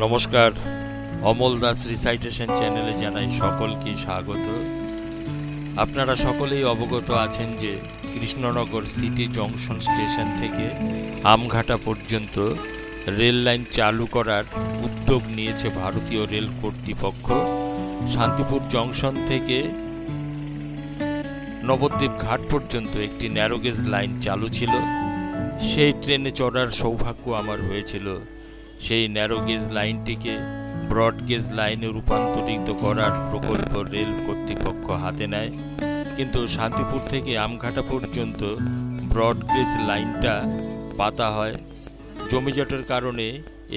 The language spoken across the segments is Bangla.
নমস্কার, অমল দাস রিসাইটেশন চ্যানেলে জানাই সকলকে স্বাগত। আপনারা সকলেই অবগত আছেন যে কৃষ্ণনগর সিটি জংশন স্টেশন থেকে আমঘাটা পর্যন্ত রেল লাইন চালু করার উদ্যোগ নিয়েছে ভারতীয় রেল কর্তৃপক্ষ। শান্তিপুর জংশন থেকে নবদ্বীপ ঘাট পর্যন্ত একটি ন্যারোগেজ লাইন চালু ছিল। সেই ট্রেনে চড়ার সৌভাগ্য আমার হয়েছিল। সেই ন্যারোগেজ লাইনটিকে ব্রডগেজ লাইনে রূপান্তরিত করার প্রকল্প রেল কর্তৃপক্ষ হাতে নেয়, কিন্তু শান্তিপুর থেকে আমঘাটা পর্যন্ত ব্রডগেজ লাইনটা পাতা হয়। জমিজটের কারণে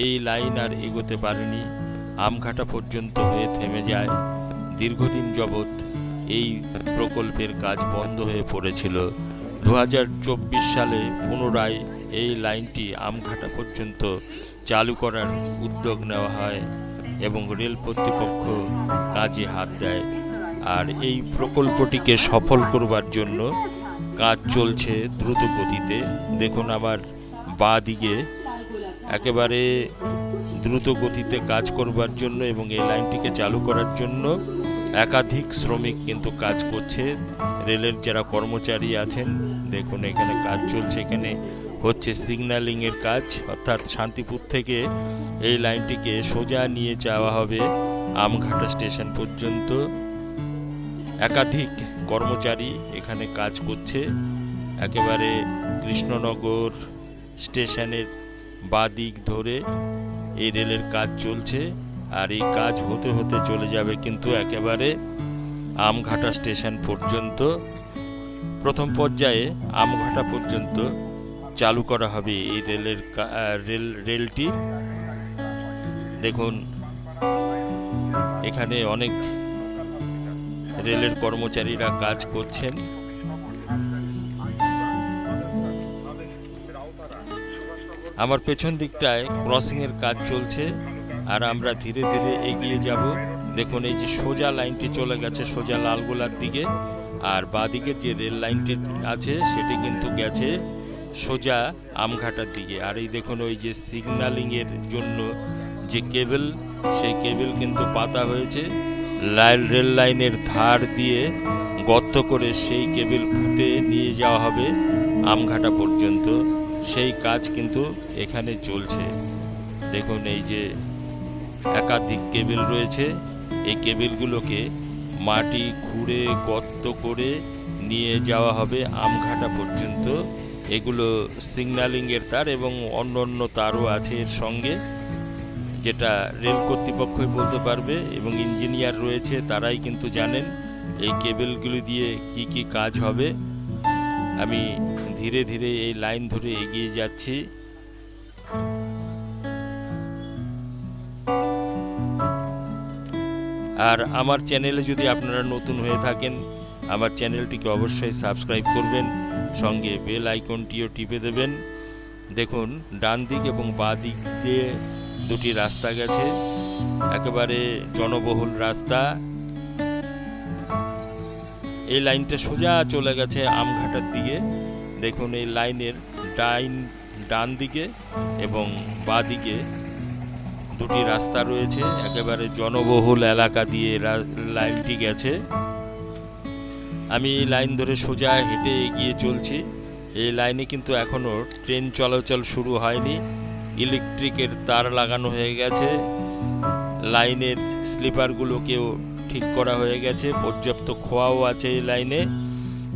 এই লাইন আর এগোতে পারেনি, আমঘাটা পর্যন্ত হয়ে থেমে যায়। দীর্ঘদিন যাবৎ এই প্রকল্পের কাজ বন্ধ হয়ে পড়েছিল। 2024 সালে পুনরায় এই লাইনটি আমঘাটা পর্যন্ত চালু করার উদ্যোগ নেওয়া হয় এবং রেল কর্তৃপক্ষ কাজে হাত দেয়। আর এই প্রকল্পটিকে সফল করবার জন্য কাজ চলছে দ্রুত গতিতে। দেখুন আমার বাঁ দিকে একেবারে দ্রুত গতিতে কাজ করবার জন্য এবং এই লাইনটিকে চালু করার জন্য একাধিক শ্রমিক কিন্তু কাজ করছে। রেলের যারা কর্মচারী আছেন, দেখুন এখানে কাজ চলছে। এখানে হচ্ছে সিগন্যালিং এর কাজ, অর্থাৎ শান্তিপুর থেকে এই লাইনটিকে সোজা নিয়ে যাওয়া হবে আমঘাটা স্টেশন পর্যন্ত। একাধিক কর্মচারী এখানে কাজ করছে। একেবারে কৃষ্ণনগর স্টেশনের বাঁ দিক ধরে এই রেলের কাজ চলছে, আর এই কাজ হতে হতে চলে যাবে কিন্তু একেবারে আমঘাটা স্টেশন পর্যন্ত। প্রথম পর্যায়ে আমঘাটা পর্যন্ত চালু করা হবে এই রেলটি। দেখুন এখানে অনেক রেলের কর্মচারীরা কাজ করছেন। আমার পেছন দিকটায় ক্রসিং এর কাজ চলছে আর আমরা ধীরে ধীরে এগিয়ে যাব। দেখুন এই যে সোজা লাইনটি চলে গেছে সোজা লালগোলার দিকে, আর বাঁদিকের যে রেল লাইনটি আছে সেটি কিন্তু গেছে সোজা আমঘাটার দিকে। আর এই দেখুন ওই যে সিগন্যালিং এর জন্য যে কেবল, সেই কেবল কিন্তু পাতা হয়েছে। রেল লাইনের ধার দিয়ে গর্ত করে সেই কেবল পুঁতে নিয়ে যাওয়া হবে আমঘাটা পর্যন্ত। সেই কাজ কিন্তু এখানে চলছে। দেখুন এই যে একাধিক কেবল রয়েছে, এই কেবলগুলোকে মাটি খুঁড়ে গর্ত করে নিয়ে যাওয়া হবে আমঘাটা পর্যন্ত। এগুলো সিগন্যালিং এর তার এবং অন্য অন্য তারও আছে এর সঙ্গে, যেটা রেল কর্তৃপক্ষই বলতে পারবে এবং ইঞ্জিনিয়ার রয়েছে তারাই কিন্তু জানেন এই কেবলগুলি দিয়ে কি কি কাজ হবে। আমি ধীরে ধীরে এই লাইন ধরে এগিয়ে যাচ্ছি। আর আমার চ্যানেলে যদি আপনারা নতুন হয়ে থাকেন, আমার চ্যানেলটিকে অবশ্যই সাবস্ক্রাইব করবেন, সঙ্গে বেল আইকনটিও টিপে দেবেন। দেখুন ডান দিক এবং বাঁ দিক দিয়ে দুটি রাস্তা গেছে, একেবারে জনবহুল রাস্তা। এই লাইনটা সোজা চলে গেছে আমঘাটার দিকে। দেখুন এই লাইনের ডান দিকে এবং বাঁ দিকে দুটি রাস্তা রয়েছে, একেবারে জনবহুল এলাকা দিয়ে লাইনটি গেছে। আমি এই লাইন ধরে সোজা হেঁটে এগিয়ে চলছি। এই লাইনে কিন্তু এখনও ট্রেন চলাচল শুরু হয়নি। ইলেকট্রিকের তার লাগানো হয়ে গেছে, লাইনের স্লিপারগুলোকেও ঠিক করা হয়ে গেছে, পর্যাপ্ত খোয়াও আছে এই লাইনে।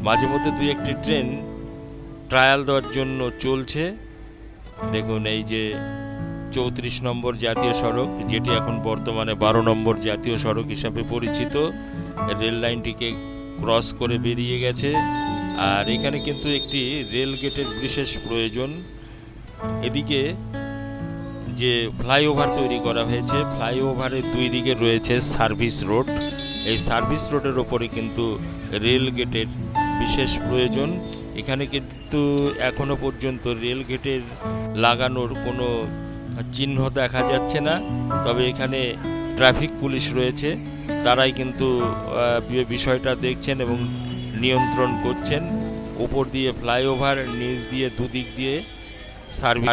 মাঝে মধ্যে দুই একটি ট্রেন ট্রায়াল দেওয়ার জন্য চলছে। দেখুন এই যে 34 নম্বর জাতীয় সড়ক, যেটি এখন বর্তমানে 12 নম্বর জাতীয় সড়ক হিসাবে পরিচিত, রেল লাইনটিকে ক্রস করে বেরিয়ে গেছে। আর এখানে কিন্তু একটি রেল গেটের বিশেষ প্রয়োজন। এদিকে যে ফ্লাইওভার তৈরি করা হয়েছে, ফ্লাইওভারের দুই দিকে রয়েছে সার্ভিস রোড। এই সার্ভিস রোডের ওপরে কিন্তু রেল গেটের বিশেষ প্রয়োজন। এখানে কিন্তু এখনো পর্যন্ত রেল গেটের লাগানোর কোনো চিহ্ন দেখা যাচ্ছে না, তবে এখানে ট্রাফিক পুলিশ রয়েছে, তারাই কিন্তু বিষয়টা দেখছেন এবং নিয়ন্ত্রণ করছেন। উপর দিয়ে ফ্লাইওভার, নিচ দিয়ে দুদিক দিয়ে সার্ভিস